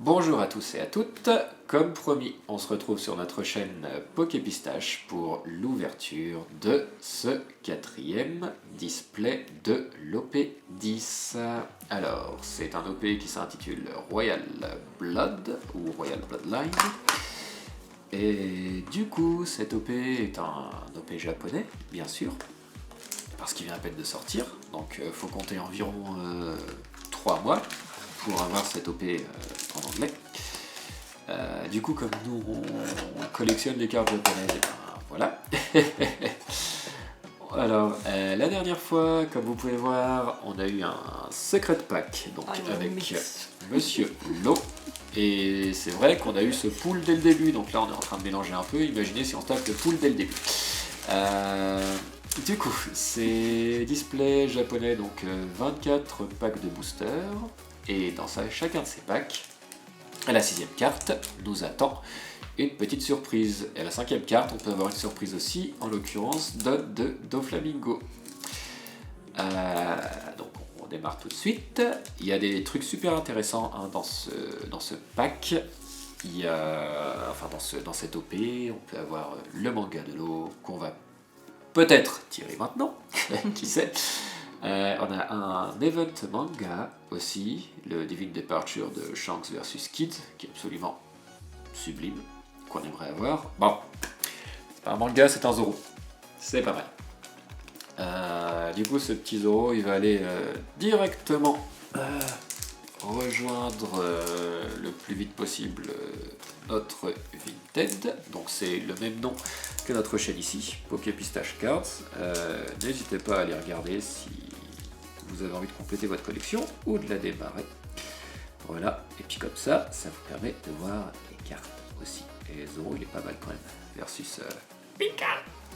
Bonjour à tous et à toutes, comme promis, on se retrouve sur notre chaîne Poképistache pour l'ouverture de ce quatrième display de l'OP10. Alors, c'est un OP qui s'intitule Royal Blood ou Royal Bloodline. Et du coup, cet OP est un OP japonais, bien sûr, parce qu'il vient à peine de sortir, donc faut compter environ 3 mois pour avoir cette OP en anglais. Du coup, comme nous on collectionne les cartes japonaises, et ben voilà. Alors, la dernière fois, comme vous pouvez voir, on a eu un secret pack donc avec Monsieur Lo. Et c'est vrai qu'on a eu ce pool dès le début, donc là on est en train de mélanger un peu. Imaginez si on tape le pool dès le début. Du coup, c'est display japonais, donc 24 packs de boosters. Et dans chacun de ces packs, à la 6ème carte, nous attend une petite surprise. Et à la 5ème carte, on peut avoir une surprise aussi, en l'occurrence Dodd de Doflamingo. Donc on démarre tout de suite. Il y a des trucs super intéressants hein, dans ce pack. Il y a, enfin dans cette OP, on peut avoir le manga de l'eau qu'on va peut-être tirer maintenant, qui sait. On a un event manga aussi, le Divine Departure de Shanks vs Kid, qui est absolument sublime, qu'on aimerait avoir. Bon, c'est pas un manga, c'est un Zoro. C'est pas mal. Du coup, ce petit Zoro, il va aller directement rejoindre le plus vite possible notre Vinted. Donc c'est le même nom que notre chaîne ici, Poképistache Cards. N'hésitez pas à aller regarder si vous avez envie de compléter votre collection ou de la démarrer. Voilà, et puis comme ça, ça vous permet de voir les cartes aussi. Et Zoro, il est pas mal quand même, versus Pika.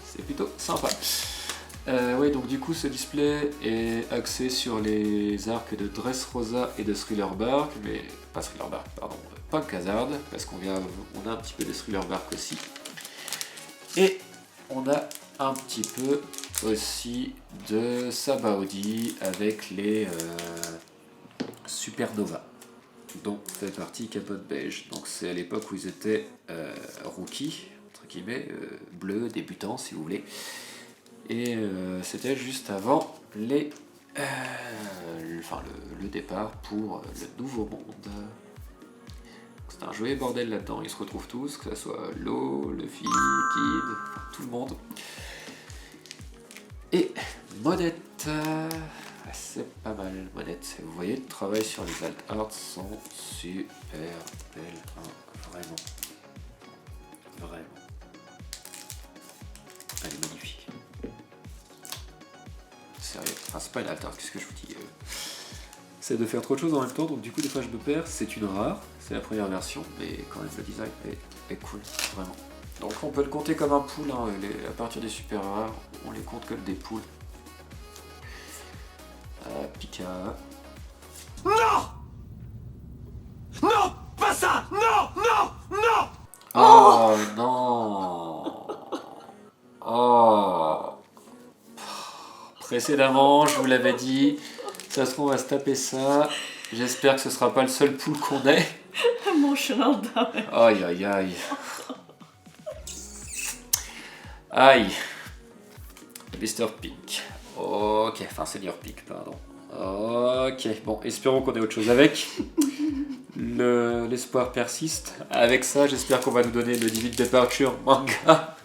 C'est plutôt sympa. Oui, donc du coup, ce display est axé sur les arcs de Dressrosa et de Thriller Bark, mais pas Thriller Bark, pardon, Punk Hazard, parce qu'on a un petit peu de Thriller Bark aussi. Et on a un petit peu aussi de Sabaody avec les Supernova, dont fait partie Capote Beige. Donc c'est à l'époque où ils étaient rookies, entre guillemets, bleus, débutants si vous voulez. Et c'était juste avant le départ pour le Nouveau Monde. C'est un joyeux bordel là-dedans, ils se retrouvent tous, que ce soit Lo, Luffy, Kid, tout le monde. Et Monette, c'est pas mal, Monette. Vous voyez, le travail sur les alt arts sont super belles, hein, vraiment. Vraiment. Elle est magnifique. Sérieux, enfin c'est pas une alt art, qu'est-ce que je vous dis c'est de faire trop de choses en même temps, donc du coup des fois je me perds, c'est une rare, c'est la première version, mais quand même le design est cool, vraiment. Donc on peut le compter comme un pool, hein, à partir des super rares, on les compte comme des pools. Pika. Non! Non! Pas ça! Non! Non! Non! Oh non! Oh! Précédemment, je vous l'avais dit, ça se trouve on va se taper ça. J'espère que ce sera pas le seul pool qu'on ait. Emotional damage. Aïe aïe aïe. Aïe. Mr. Pink. Ok, enfin Senior Pink, pardon. Ok, bon, espérons qu'on ait autre chose avec. L'espoir persiste. Avec ça, j'espère qu'on va nous donner le Divine Departure manga.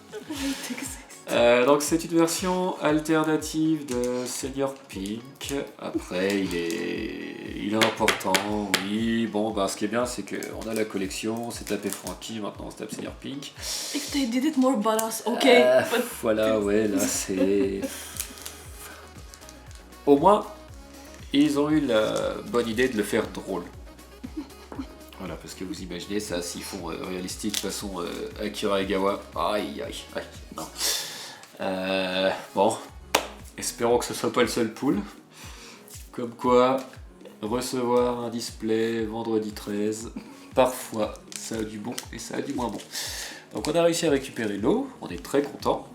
Donc c'est une version alternative de Senior Pink. Après il est important, oui. Bon bah ce qui est bien c'est qu'on a la collection, on s'est tapé Frankie, maintenant on se tape Senior Pink. If they did it more badass, ok. Voilà, ouais, là c'est... Au moins, ils ont eu la bonne idée de le faire drôle. Voilà, parce que vous imaginez ça, s'ils font réalistique façon Akira Egawa, aïe aïe aïe, non. Bon, espérons que ce soit pas le seul pool. Comme quoi, recevoir un display vendredi 13, parfois ça a du bon et ça a du moins bon. Donc on a réussi à récupérer l'eau, on est très content.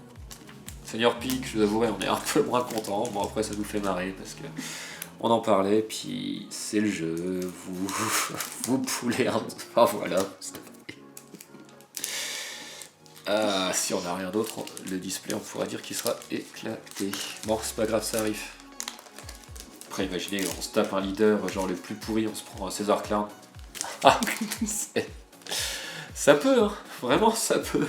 Senior Pink, je vous avouerai, on est un peu moins content. Bon après ça nous fait marrer parce que On en parlait, puis c'est le jeu, vous poulez un... Ah voilà. Ah, si on n'a rien d'autre, le display on pourra dire qu'il sera éclaté. Bon, c'est pas grave, ça arrive. Après imaginez, on se tape un leader, genre le plus pourri, on se prend un César Clown. Ah, ça peut, hein, vraiment ça peut.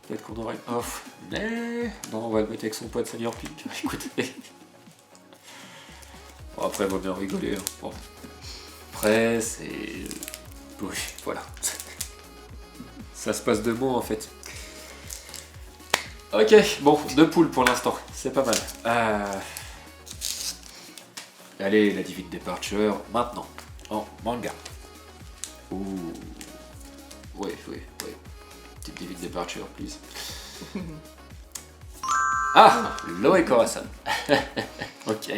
Peut-être qu'on aurait une off, mais... Non, on va le mettre avec son pote Senior Pink, écoutez. Bon, après, vaut bien rigoler. Hein. Bon. Après, c'est... Oui, voilà. Ça se passe de mots, en fait. Ok, bon, 2 poules pour l'instant. C'est pas mal. Allez, la Divine Departure, maintenant. En manga. Ouh. Oui. Petite Divine Departure, please. Ah, Loe Corazon. Ok.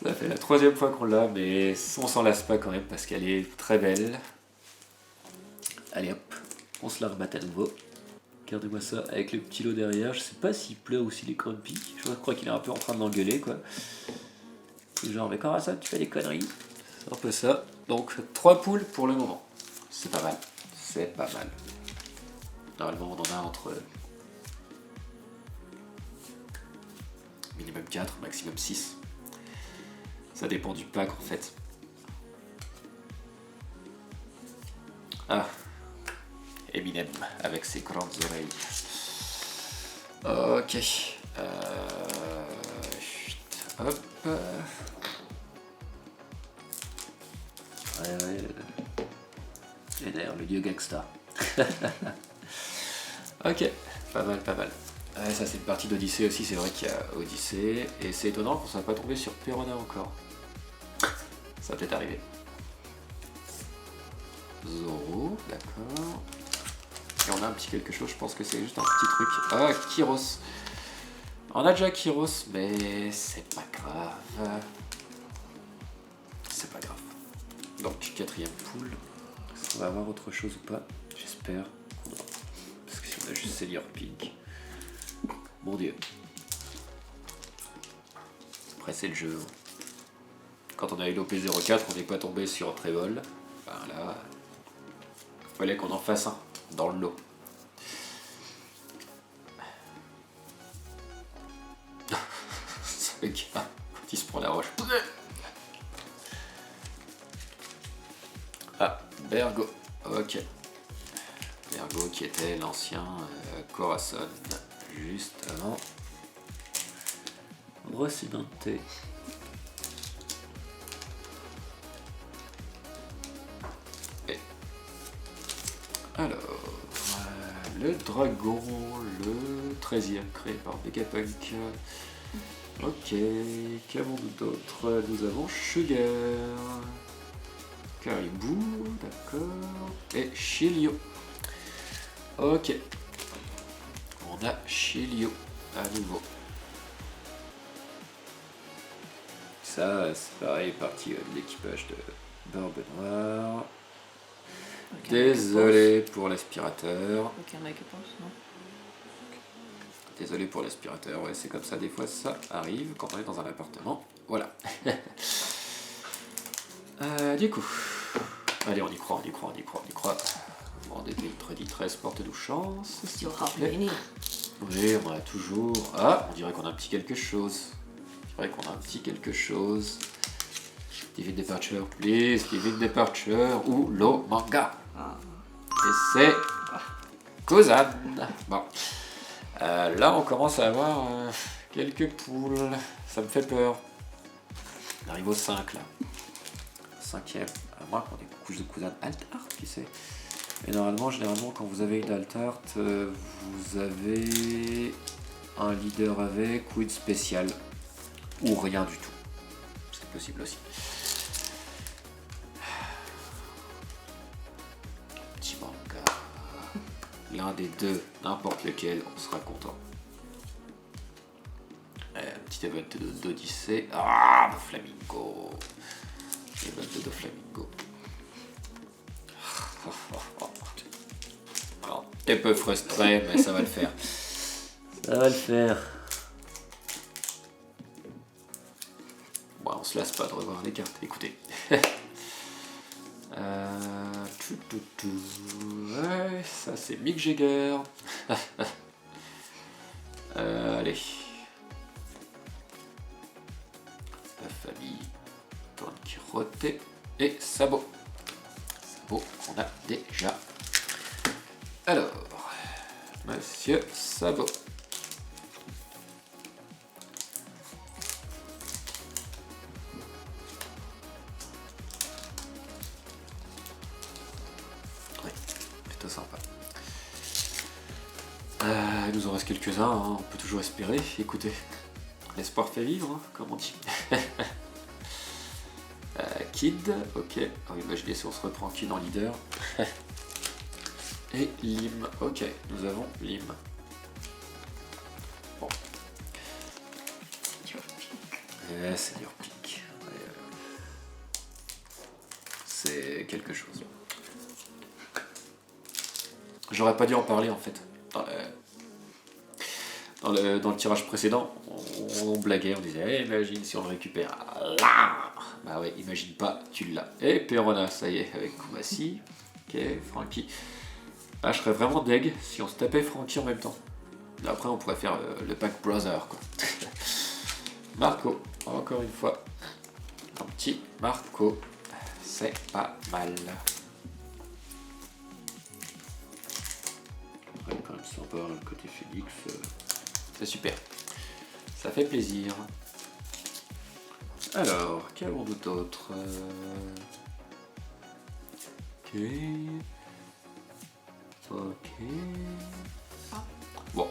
Ça fait la 3e fois qu'on l'a, mais on s'en lasse pas quand même parce qu'elle est très belle. Allez hop, on se la rebat à nouveau. Regardez-moi ça avec le petit lot derrière. Je sais pas s'il pleut ou s'il est grumpy. Je crois qu'il est un peu en train de l'engueuler quoi. Genre, mais comment ça, tu fais des conneries? C'est un peu ça. Donc 3 poules pour le moment. C'est pas mal. C'est pas mal. Normalement on en a entre minimum 4, maximum 6. Ça dépend du pack en fait. Ah, Eminem avec ses grandes oreilles. Ok. Hop. Ouais. Et d'ailleurs le dieu gangsta. Ok, pas mal. Ouais, ça c'est une partie d'Odyssée aussi, c'est vrai qu'il y a Odyssée. Et c'est étonnant qu'on soit pas tombé sur Perona encore. Ça va peut-être arriver. Zoro, d'accord. Et on a un petit quelque chose, je pense que c'est juste un petit truc. Ah, Kyros. On a déjà Kyros, mais c'est pas grave. C'est pas grave. Donc, 4e poule. Est-ce qu'on va avoir autre chose ou pas? J'espère. Parce que si on a juste Senior Pink. Mon dieu. Après, c'est le jeu. Quand on a eu l'OP04, on n'est pas tombé sur un Trévol. Ben là, il fallait qu'on en fasse un dans le lot. Ce gars, quand il se prend la roche. Ah, Bergo. Ok. Bergo qui était l'ancien Corazon. Juste avant. Rocinante. Alors, le dragon, le 13e créé par Vegapunk. Ok, qu'avons-nous d'autre? Nous avons Sugar, Caribou, d'accord, et Shilio. Ok, on a Shilio à nouveau. Ça, c'est pareil, partie de l'équipage de Barbe Noire. Désolé pour l'aspirateur. Désolé pour l'aspirateur, ouais, c'est comme ça, des fois ça arrive quand on est dans un appartement. Voilà. Du coup, allez, on y croit. Vendredi 13, porte-nous chance. S'il vous plaît. Oui, on a toujours. Ah, on dirait qu'on a un petit quelque chose. Divine Departure, please, Divine Departure ou Lo Manga. Et c'est Kozan. Bon. Là, on commence à avoir quelques poules. Ça me fait peur. On arrive au 5 là. 5e. À moins qu'on ait une couche de Kozan Alt-Art, qui sait. Mais normalement, généralement, quand vous avez une Alt-Art, vous avez un leader avec ou une spéciale. Ou rien du tout. C'est possible aussi. Petit manga. L'un des deux, n'importe lequel, on sera content. Petit event d'Odyssée. Ah, Doflamingo. Event de Doflamingo. Alors, t'es peu frustré, mais ça va le faire. Ça va le faire. Bon, on se lasse pas de revoir les cartes, écoutez. Ouais, ça c'est Mick Jagger. Allez. La famille Don Quixote et Sabot. Sabot qu'on a déjà. Alors, Monsieur Sabot. Oui, plutôt sympa. Il nous en reste quelques-uns, hein, on peut toujours espérer. Écoutez, l'espoir fait vivre, hein, comme on dit. Kid, ok. Alors, imaginez si on se reprend Kid en leader. Et Lim, ok, nous avons Lim. Bon. C'est dur pique. C'est quelque chose. J'aurais pas dû en parler en fait. Dans le tirage précédent, on blaguait, on disait imagine si on le récupère. Là bah ouais, imagine pas, tu l'as. Et Perona, ça y est, avec Koumassi. Ok, Frankie. Ah, je serais vraiment deg si on se tapait Frankie en même temps. Après, on pourrait faire le pack Brother, quoi. Marco, encore une fois. Un petit Marco. C'est pas mal. Ouais, quand même sympa, le côté Félix. C'est super. Ça fait plaisir. Alors, qu'avons-nous d'autre? Ok. Ok. Bon,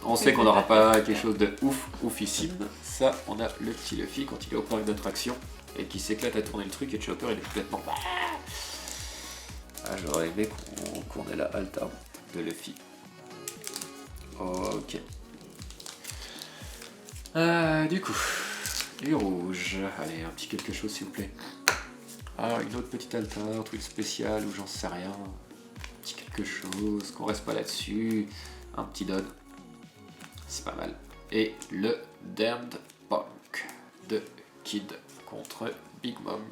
on sait qu'on n'aura pas quelque chose de oufissime. Ça, on a le petit Luffy quand il est au parc d'attraction et qui s'éclate à tourner le truc et Chopper il est complètement. Ah, j'aurais aimé qu'on ait la Alta de Luffy. Ok. Du coup, du rouge. Allez, un petit quelque chose s'il vous plaît. Ah, une autre petite Alta, un truc spécial ou j'en sais rien. Petit quelque chose, qu'on reste pas là-dessus. Un petit Don. C'est pas mal. Et le Damned Punk de Kid contre Big Mom.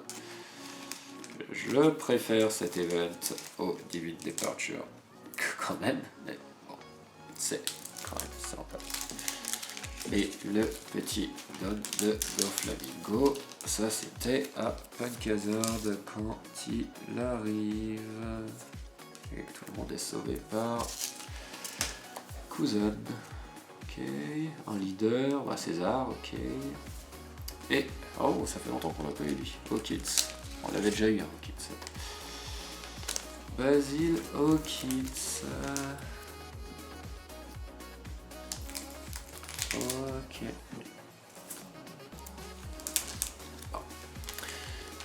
Je préfère cet event au Divine Departure quand même, mais bon, c'est quand même sympa. Et le petit Don de Doflamingo, ça c'était à Punk Hazard quand il arrive. Et que tout le monde est sauvé par Cousin. Ok, un leader, bah César, ok. Et, oh, ça fait longtemps qu'on l'a pas eu lui. Hawkins, on l'avait déjà eu, hein, Hawkins. Basil Hawkins. Ok. Bon.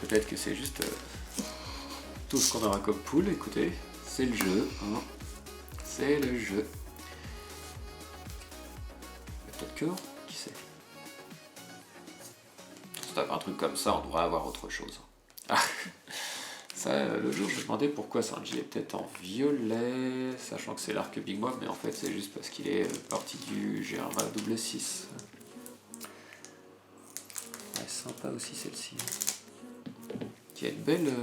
Peut-être que c'est juste tout ce qu'on aura comme pool, écoutez. C'est le jeu, hein. C'est le jeu. Peut-être que, qui sait. Si on tape un truc comme ça, on devrait avoir autre chose. Ah. Ça, le jour, je me demandais pourquoi Sanji est peut-être en violet, sachant que c'est l'arc Big Mom, mais en fait c'est juste parce qu'il est parti du G1 double 6. Ouais, sympa aussi celle-ci. Qui a une belle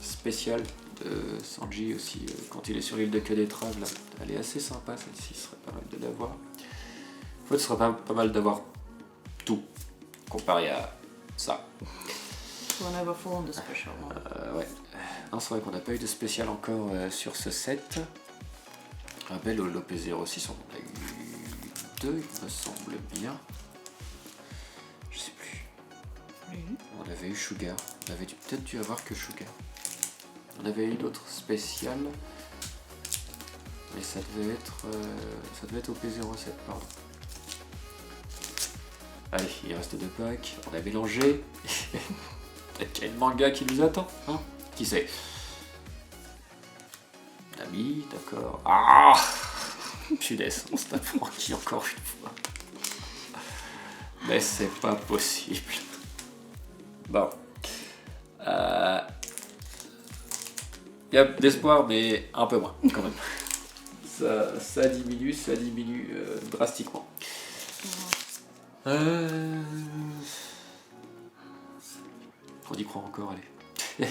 spéciale de Sanji aussi, quand il est sur l'île de Kadetrave, là. Elle est assez sympa celle-ci, ce serait pas mal de l'avoir. En fait, ce serait pas mal d'avoir tout, comparé à ça. On never found the special one. Ouais. Non, c'est vrai qu'on n'a pas eu de spécial encore sur ce set. Un bel l'OP06, on a eu 2, il me semble bien. Je sais plus. On avait eu Sugar. On avait peut-être dû avoir que Sugar. On avait eu d'autres spéciales. Mais ça devait être OP07, pardon. Allez, il reste 2 packs. On a mélangé. Peut-être qu'il y a une manga qui nous attend, hein? Qui sait? Nami, d'accord. Ah! Punaise, on se tape Frankie encore une fois. Mais c'est pas possible. Bon. Il y a d'espoir, mais un peu moins, quand même. Ça diminue drastiquement. On y croit encore, allez.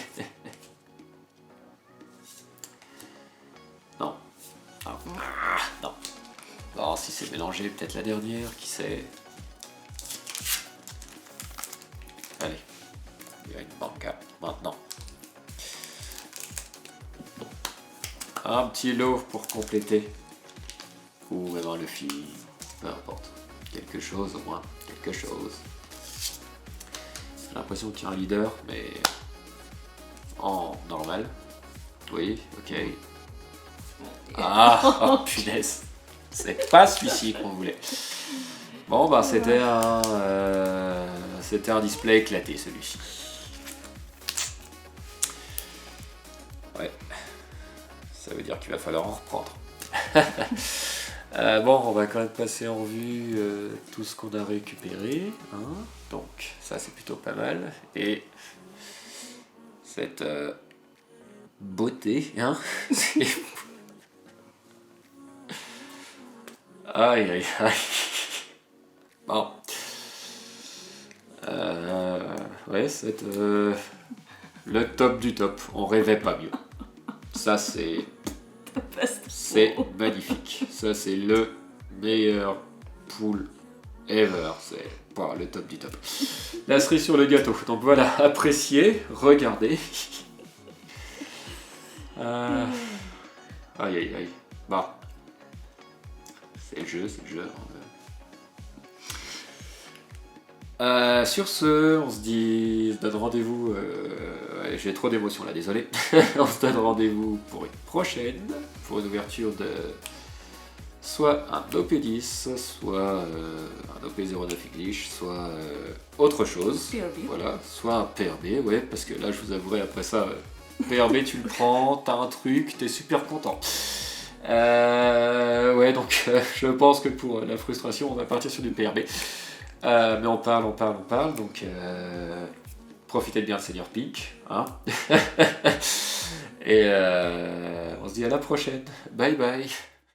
Non. Ah. Non. Non, si c'est mélangé, peut-être la dernière, qui sait. Allez. Il y a une banca, maintenant. Un petit lot pour compléter. Ou même le film, peu importe. Quelque chose au moins, quelque chose. J'ai l'impression qu'il y a un leader, mais en normal. Oui, ok. Ah, oh punaise. C'est pas celui-ci qu'on voulait. Bon, bah c'était un display éclaté celui-ci. Ouais. Ça veut dire qu'il va falloir en reprendre. Bon, on va quand même passer en revue tout ce qu'on a récupéré. Hein. Donc, ça c'est plutôt pas mal. Et cette beauté, hein. Aïe aïe aïe. Bon. Ouais, c'est le top du top. On rêvait pas mieux. Ça c'est magnifique. Ça c'est le meilleur pool ever. C'est le top du top. La cerise sur le gâteau. Donc voilà, appréciez, regardez. Aïe aïe aïe. Bon. C'est le jeu, c'est le jeu. Sur ce, on se donne rendez-vous. J'ai trop d'émotions là, désolé. On se donne rendez-vous pour une prochaine, pour une ouverture de soit un OP10, soit un OP09 English, soit autre chose. PRB. Voilà, soit un PRB, ouais, parce que là, je vous avouerai après ça, PRB, tu le prends, t'as un truc, t'es super content. Ouais, donc je pense que pour la frustration, on va partir sur du PRB. Mais on parle, donc profitez bien de Senior Peak, hein. Et on se dit à la prochaine. Bye bye.